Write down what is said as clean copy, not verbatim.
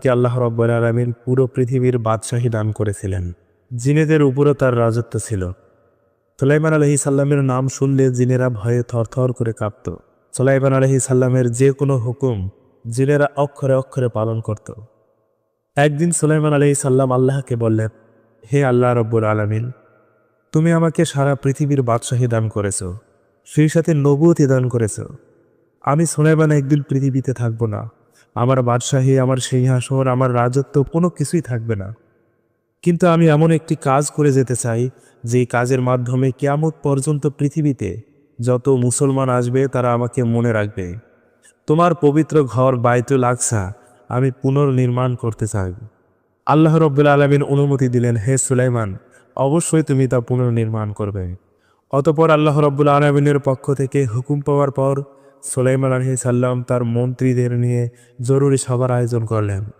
কে আল্লাহ রাব্বুল আলামিন পুরো পৃথিবীর বাদশাহী দান করেছিলেন। জিনেদের উপরও তার রাজত্ব ছিল। সুলাইমান আলাইহিস সালামের নাম শুনলে জিনেরা ভয়ে থরথর করে কাঁপত। সুলাইমান আলাইহিস সালামের যে কোনো হুকুম জিনেরা অক্ষরে অক্ষরে পালন করত। একদিন সুলাইমান আলাইহিস সালাম আল্লাহকে বললেন, হে আল্লাহ রাব্বুল আলামিন, তুমি আমাকে সারা পৃথিবীর বাদশাহী দান করেছো, সেই সাথে নবুয়তি দান করেছো। আমি সুলাইমান একদিন পৃথিবীতে থাকবো না। আমার বাদশাহী, আমার সিংহাসন, আমার রাজত্ব কোনো কিছুই থাকবে না। কিন্তু আমি এমন একটি কাজ করে যেতে চাই, যেই কাজের মাধ্যমে কিয়ামত পর্যন্ত পৃথিবীতে যত মুসলমান আসবে তারা আমাকে মনে রাখবে। তোমার পবিত্র ঘর বাইতুল আকসা আমি পুনর্নির্মাণ করতে চাই। আল্লাহ রাব্বুল আলামিন অনুমতি দিলেন, হে সুলাইমান, অবশ্যই তুমি তা পুনর্নির্মাণ করবে। অতঃপর আল্লাহ রাব্বুল আলামিনের পক্ষ থেকে হুকুম পাওয়ার পর সুলাইমান আলাইহিস সালাম তার মন্ত্রীদের নিয়ে জরুরি সভার আয়োজন করলেন।